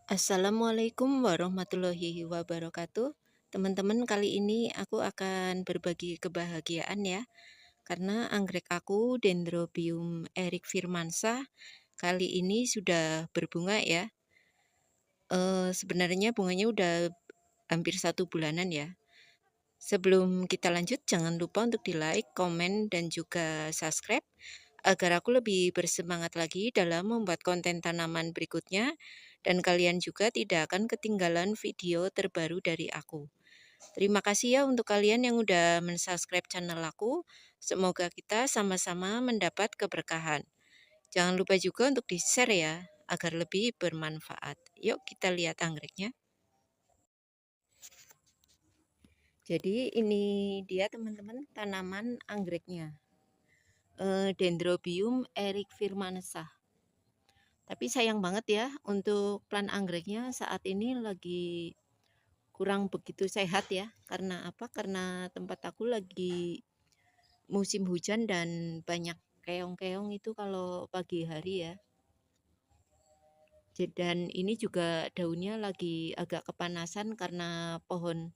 Assalamualaikum warahmatullahi wabarakatuh. Teman-teman, kali ini aku akan berbagi kebahagiaan ya, karena anggrek aku Dendrobium Erik Firmansyah kali ini sudah berbunga ya. Sebenarnya bunganya udah hampir 1 bulanan ya. Sebelum kita lanjut, jangan lupa untuk di-like, komen, dan juga subscribe agar aku lebih bersemangat lagi dalam membuat konten tanaman berikutnya dan kalian juga tidak akan ketinggalan video terbaru dari aku. Terima kasih ya untuk kalian yang udah mensubscribe channel aku. Semoga kita sama-sama mendapat keberkahan. Jangan lupa juga untuk di-share ya, agar lebih bermanfaat. Yuk kita lihat anggreknya. Jadi ini dia teman-teman tanaman anggreknya. Dendrobium Erik Firmansyah. Tapi sayang banget ya untuk plant anggreknya saat ini lagi kurang begitu sehat ya. Karena apa? Karena tempat aku lagi musim hujan dan banyak keong-keong itu kalau pagi hari ya. Dan ini juga daunnya lagi agak kepanasan karena pohon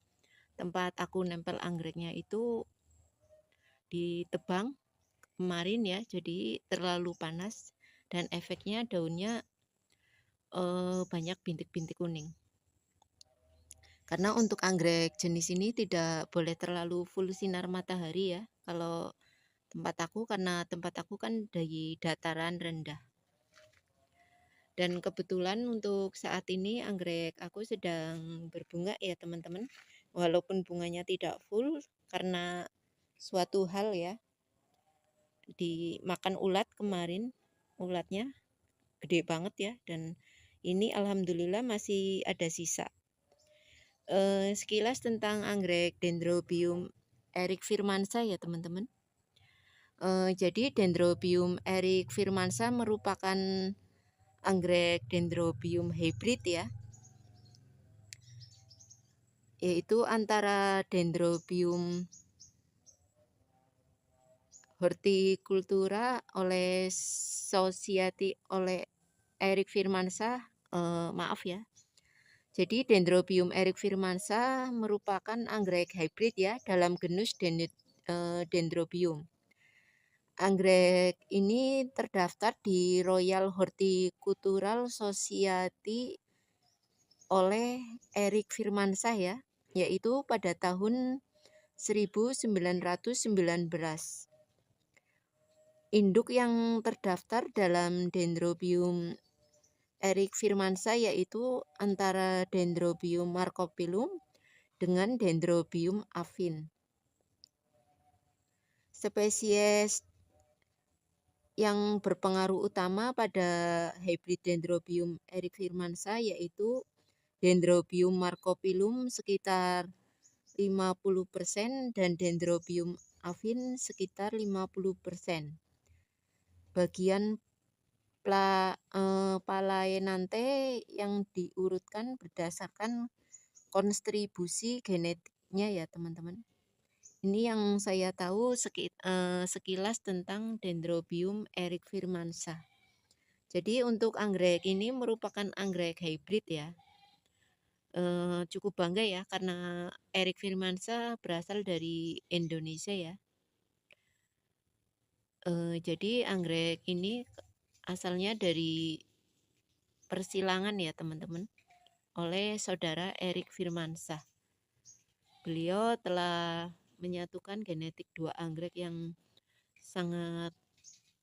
tempat aku nempel anggreknya itu ditebang kemarin ya. Jadi terlalu panas dan efeknya daunnya banyak bintik-bintik kuning. Karena untuk anggrek jenis ini tidak boleh terlalu full sinar matahari ya. Kalau tempat aku, karena tempat aku kan dari dataran rendah. Dan kebetulan untuk saat ini anggrek aku sedang berbunga ya teman-teman. Walaupun bunganya tidak full karena suatu hal ya. Dimakan ulat kemarin, ulatnya gede banget ya. Dan ini alhamdulillah masih ada sisa. Sekilas tentang anggrek Dendrobium Erik Firmansyah ya teman-teman. Jadi Dendrobium Erik Firmansyah merupakan anggrek Dendrobium hybrid ya, yaitu antara Dendrobium horticultura oleh Society oleh Erik Firmansyah, maaf ya. Jadi Dendrobium Erik Firmansyah merupakan anggrek hybrid ya dalam genus Dendrobium. Anggrek ini terdaftar di Royal Horticultural Society oleh Erik Firmansyah ya, yaitu pada tahun 1919. Induk yang terdaftar dalam Dendrobium Erik Firmansyah yaitu antara Dendrobium marcophyllum dengan Dendrobium avin. Spesies yang berpengaruh utama pada hybrid Dendrobium Erik Firmansyah yaitu Dendrobium marcophyllum sekitar 50% dan Dendrobium avin sekitar 50%. Bagian Phalaenanthe yang diurutkan berdasarkan konstribusi genetiknya ya teman-teman. Ini yang saya tahu sekilas tentang Dendrobium Erik Firmansyah. Jadi untuk anggrek ini merupakan anggrek hybrid ya. Cukup bangga ya karena Erik Firmansyah berasal dari Indonesia ya. Jadi anggrek ini asalnya dari persilangan ya teman-teman oleh saudara Erik Firmansyah. Beliau telah menyatukan genetik 2 anggrek yang sangat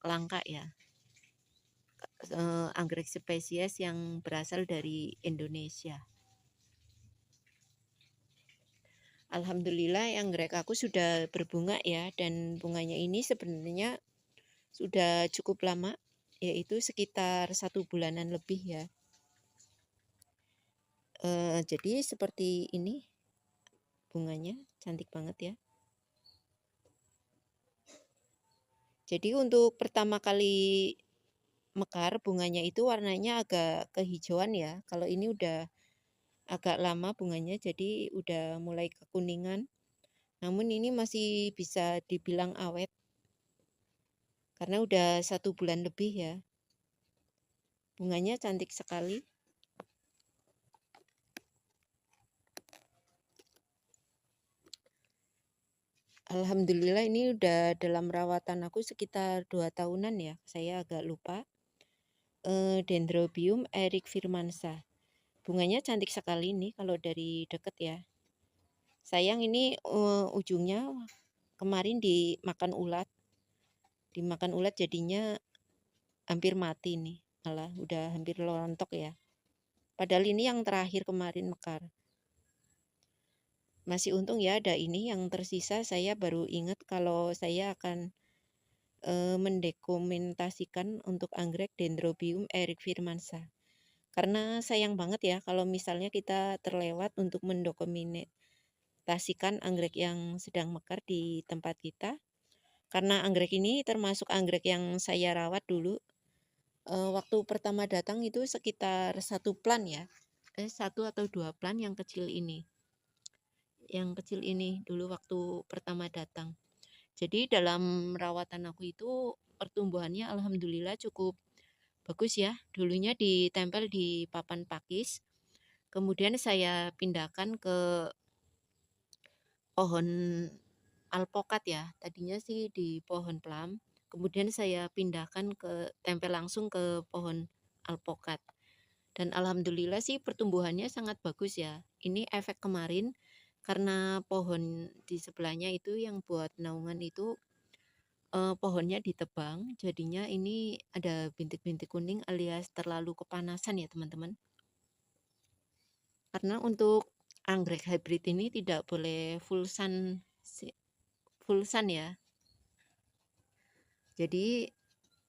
langka ya. Anggrek spesies yang berasal dari Indonesia. Alhamdulillah anggrek aku sudah berbunga ya, dan bunganya ini sebenarnya sudah cukup lama, yaitu sekitar 1 bulanan lebih ya. Jadi seperti ini bunganya, cantik banget ya. Jadi untuk pertama kali mekar bunganya itu warnanya agak kehijauan ya. Kalau ini udah agak lama bunganya, jadi udah mulai kekuningan. Namun ini masih bisa dibilang awet karena udah 1 bulan lebih ya. Bunganya cantik sekali. Alhamdulillah ini udah dalam rawatan aku sekitar 2 tahunan ya, saya agak lupa. Dendrobium Eric Firmansa. Bunganya cantik sekali nih kalau dari deket ya. Sayang ini, ujungnya kemarin dimakan ulat jadinya hampir mati nih, malah udah hampir rontok ya. Padahal ini yang terakhir kemarin mekar. Masih untung ya ada ini yang tersisa, saya baru ingat kalau saya akan mendokumentasikan untuk anggrek Dendrobium Eric Firmansa. Karena sayang banget ya kalau misalnya kita terlewat untuk mendokumentasikan anggrek yang sedang mekar di tempat kita. Karena anggrek ini termasuk anggrek yang saya rawat dulu. Waktu pertama datang itu sekitar 1 plant ya. 1 atau 2 plant yang kecil ini. Yang kecil ini dulu waktu pertama datang. Jadi dalam rawatan aku itu pertumbuhannya alhamdulillah cukup bagus ya. Dulunya ditempel di papan pakis. Kemudian saya pindahkan ke pohon alpokat ya. Tadinya sih di pohon plum. Kemudian saya pindahkan tempel langsung ke pohon alpokat. Dan alhamdulillah sih pertumbuhannya sangat bagus ya. Ini efek kemarin karena pohon di sebelahnya itu yang buat naungan itu pohonnya ditebang, jadinya ini ada bintik-bintik kuning alias terlalu kepanasan ya teman-teman. Karena untuk anggrek hybrid ini tidak boleh full sun ya. Jadi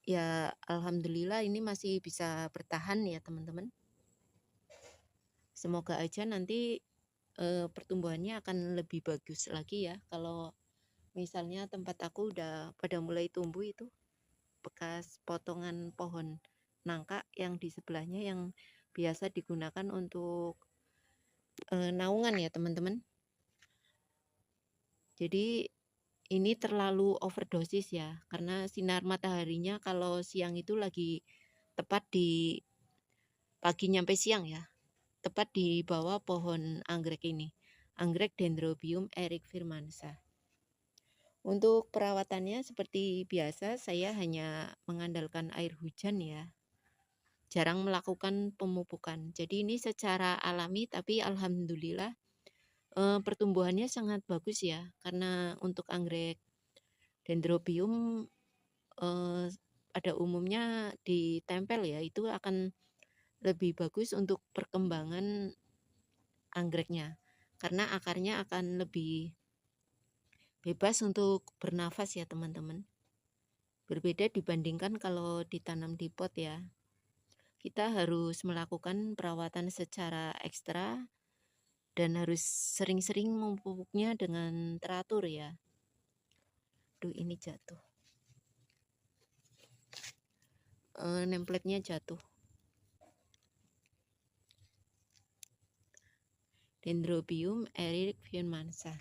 ya alhamdulillah ini masih bisa bertahan ya teman-teman. Semoga aja nanti pertumbuhannya akan lebih bagus lagi ya kalau misalnya tempat aku udah pada mulai tumbuh itu bekas potongan pohon nangka yang di sebelahnya yang biasa digunakan untuk naungan ya teman-teman. Jadi ini terlalu overdosis ya karena sinar mataharinya kalau siang itu lagi tepat di pagi nyampe siang ya, tepat di bawah pohon anggrek ini, anggrek Dendrobium Eric Firmansa. Untuk perawatannya seperti biasa saya hanya mengandalkan air hujan ya, jarang melakukan pemupukan. Jadi ini secara alami tapi alhamdulillah pertumbuhannya sangat bagus ya, karena untuk anggrek Dendrobium pada umumnya ditempel ya, itu akan lebih bagus untuk perkembangan anggreknya karena akarnya akan lebih bebas untuk bernafas ya teman-teman. Berbeda dibandingkan kalau ditanam di pot ya. Kita harus melakukan perawatan secara ekstra dan harus sering-sering memupuknya dengan teratur ya. Duh ini jatuh. Nempletnya jatuh. Dendrobium Eric Firmansa.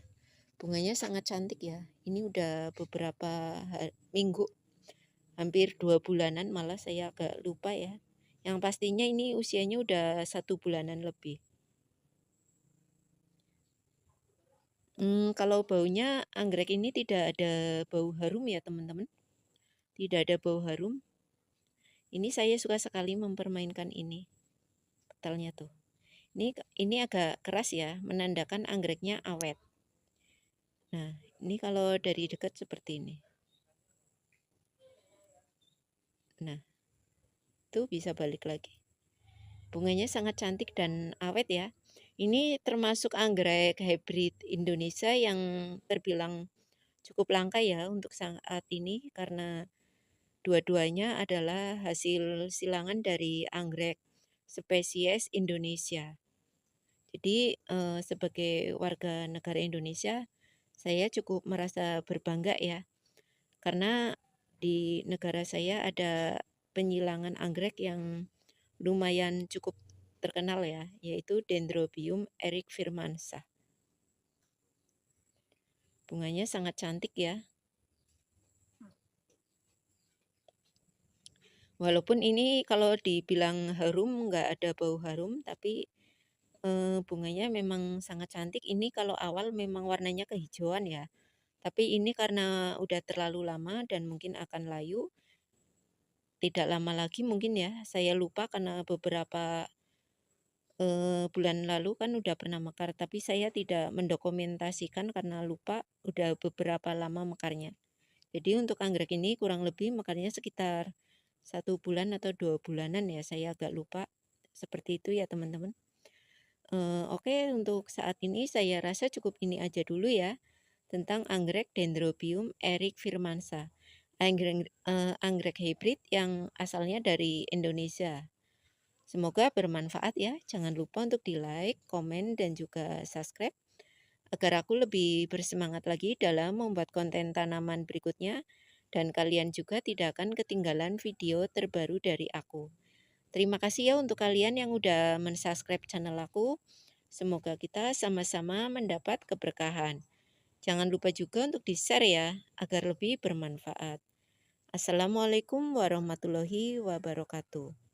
Bunganya sangat cantik ya. Ini udah beberapa minggu, hampir 2 bulanan malah saya agak lupa ya. Yang pastinya ini usianya udah 1 bulanan lebih. Kalau baunya anggrek ini tidak ada bau harum ya teman-teman. Tidak ada bau harum. Ini saya suka sekali mempermainkan ini. Petalnya tuh. Ini agak keras ya, menandakan anggreknya awet. Nah, ini kalau dari dekat seperti ini. Nah, itu bisa balik lagi. Bunganya sangat cantik dan awet ya. Ini termasuk anggrek hybrid Indonesia yang terbilang cukup langka ya untuk saat ini karena dua-duanya adalah hasil silangan dari anggrek spesies Indonesia. Jadi sebagai warga negara Indonesia, saya cukup merasa berbangga ya. Karena di negara saya ada penyilangan anggrek yang lumayan cukup terkenal ya, yaitu Dendrobium Eric Firmansa. Bunganya sangat cantik ya. Walaupun ini kalau dibilang harum nggak ada bau harum, tapi bunganya memang sangat cantik. Ini kalau awal memang warnanya kehijauan ya, Tapi ini karena udah terlalu lama dan mungkin akan layu, tidak lama lagi mungkin ya, saya lupa karena beberapa bulan lalu kan udah pernah mekar, tapi saya tidak mendokumentasikan karena lupa udah beberapa lama mekarnya. Jadi untuk anggrek ini kurang lebih mekarnya sekitar 1 bulan atau 2 bulanan ya, saya agak lupa. Seperti itu ya teman-teman. Oke, untuk saat ini saya rasa cukup ini aja dulu ya, tentang anggrek Dendrobium Eric Firmansa. Anggrek hibrid yang asalnya dari Indonesia. Semoga bermanfaat ya. Jangan lupa untuk di-like, komen, dan juga subscribe agar aku lebih bersemangat lagi dalam membuat konten tanaman berikutnya dan kalian juga tidak akan ketinggalan video terbaru dari aku. Terima kasih ya untuk kalian yang udah mensubscribe channel aku. Semoga kita sama-sama mendapat keberkahan. Jangan lupa juga untuk di-share ya agar lebih bermanfaat. Assalamualaikum warahmatullahi wabarakatuh.